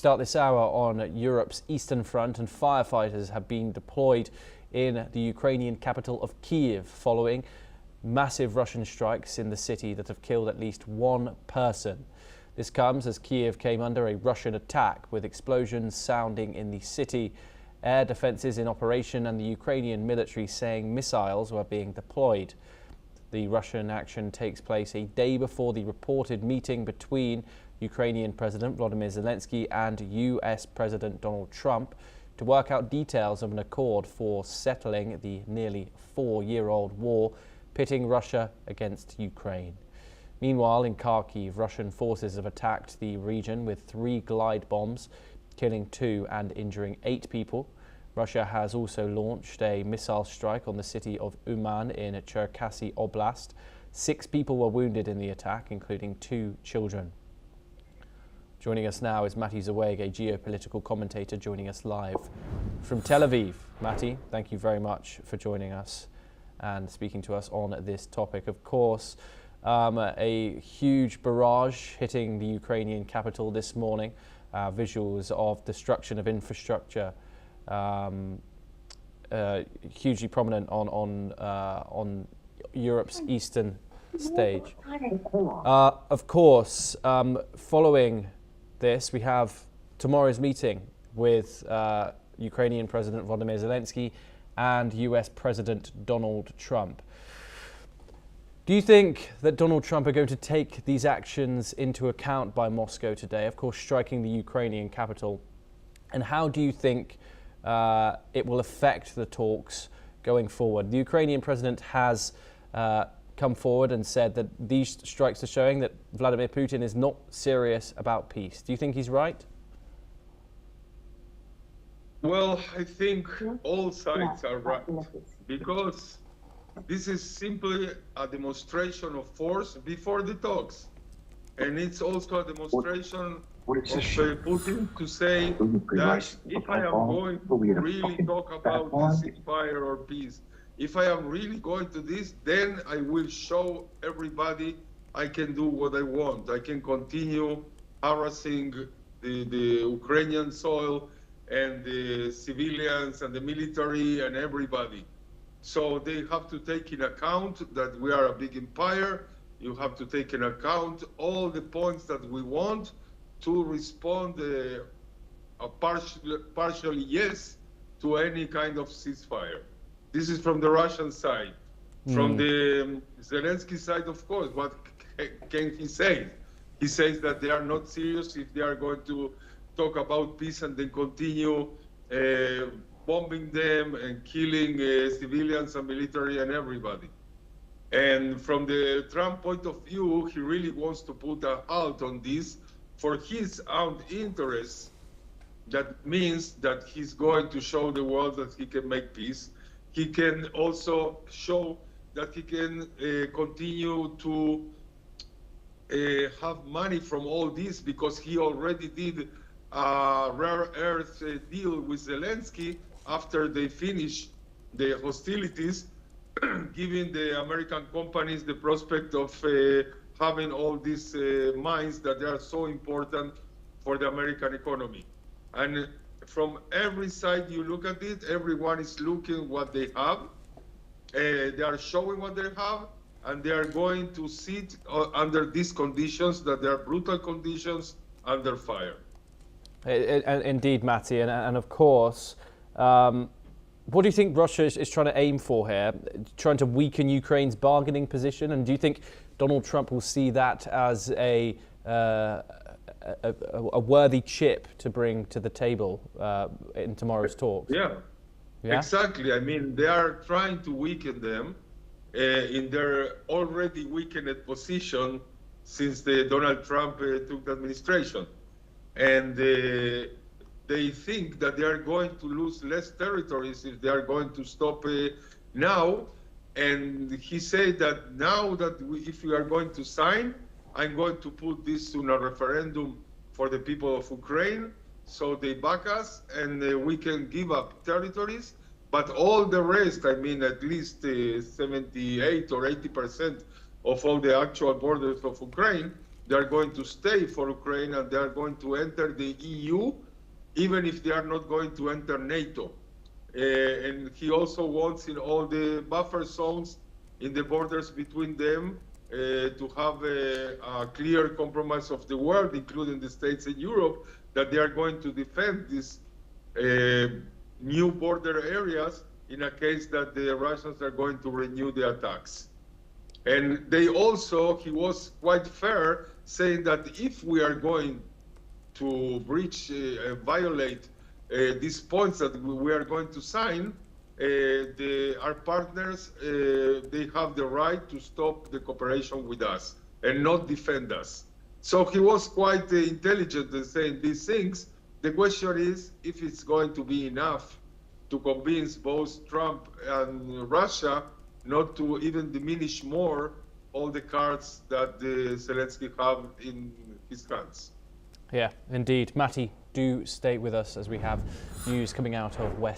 start this hour on Europe's eastern front, and firefighters have been deployed in the Ukrainian capital of Kyiv following massive Russian strikes in the city that have killed at least one person. This comes as Kyiv came under a Russian attack, with explosions sounding in the city, air defences in operation, and the Ukrainian military saying missiles were being deployed. The Russian action takes place a day before the reported meeting between Ukrainian President Volodymyr Zelenskiy and US President Donald Trump to work out details of an accord for settling the nearly 4-year-old war pitting Russia against Ukraine. Meanwhile, in Kharkiv, Russian forces have attacked the region with 3 glide bombs, killing 2 and injuring 8 people. Russia has also launched a missile strike on the city of Uman in Cherkasy Oblast. 6 people were wounded in the attack, including 2 children. Joining us now is Matti Zaweg, a geopolitical commentator, joining us live from Tel Aviv. Matti, thank you very much for joining us and speaking to us on this topic. Of course, a huge barrage hitting the Ukrainian capital this morning. Visuals of destruction of infrastructure, hugely prominent on Europe's eastern stage. Of course, following this, we have tomorrow's meeting with Ukrainian President Volodymyr Zelenskiy and US President Donald Trump. Do you think that Donald Trump are going to take these actions into account by Moscow today, of course striking the Ukrainian capital? And how do you think it will affect the talks going forward? The Ukrainian president has come forward and said that these strikes are showing that Vladimir Putin is not serious about peace. Do you think he's right? Well, I think all sides are right, because this is simply a demonstration of force before the talks. And it's also a demonstration of Putin to say that if I am going to really talk about ceasefire or peace, if I am really going to this, then I will show everybody I can do what I want. I can continue harassing the Ukrainian soil and the civilians and the military and everybody. So they have to take in account that we are a big empire. You have to take in account all the points that we want to respond a partially yes to any kind of ceasefire. This is from the Russian side. From the Zelensky side, of course, what can he say? He says that they are not serious if they are going to talk about peace and then continue bombing them and killing civilians and military and everybody. And from the Trump point of view, he really wants to put a halt on this for his own interests. That means that he's going to show the world that he can make peace. He can also show that he can continue to have money from all this, because he already did a rare earth deal with Zelensky after they finished the hostilities, giving the American companies the prospect of having all these mines that are so important for the American economy. And from every side you look at it, everyone is looking what they have. They are showing what they have, and they are going to sit under these conditions, that they are brutal conditions, under fire. Indeed, Matti, and of course, what do you think Russia is trying to aim for here? Trying to weaken Ukraine's bargaining position? And do you think Donald Trump will see that as a worthy chip to bring to the table in tomorrow's talks? Yeah, exactly. I mean, they are trying to weaken them in their already weakened position since Donald Trump took the administration. And they think that they are going to lose less territories if they are going to stop now. And he said that now that if we are going to sign, I'm going to put this on a referendum for the people of Ukraine, so they back us, and we can give up territories. But all the rest, I mean, at least 78 or 80% of all the actual borders of Ukraine, they are going to stay for Ukraine and they are going to enter the EU, even if they are not going to enter NATO. And he also wants in all the buffer zones in the borders between them to have a clear compromise of the world, including the States and Europe, that they are going to defend these new border areas in a case that the Russians are going to renew the attacks. And they also, he was quite fair, saying that if we are going to breach, violate these points that we are going to sign, our partners, they have the right to stop the cooperation with us and not defend us. So he was quite intelligent in saying these things. The question is if it's going to be enough to convince both Trump and Russia not to even diminish more all the cards that Zelensky have in his hands. Yeah, indeed. Matti, do stay with us as we have news coming out of West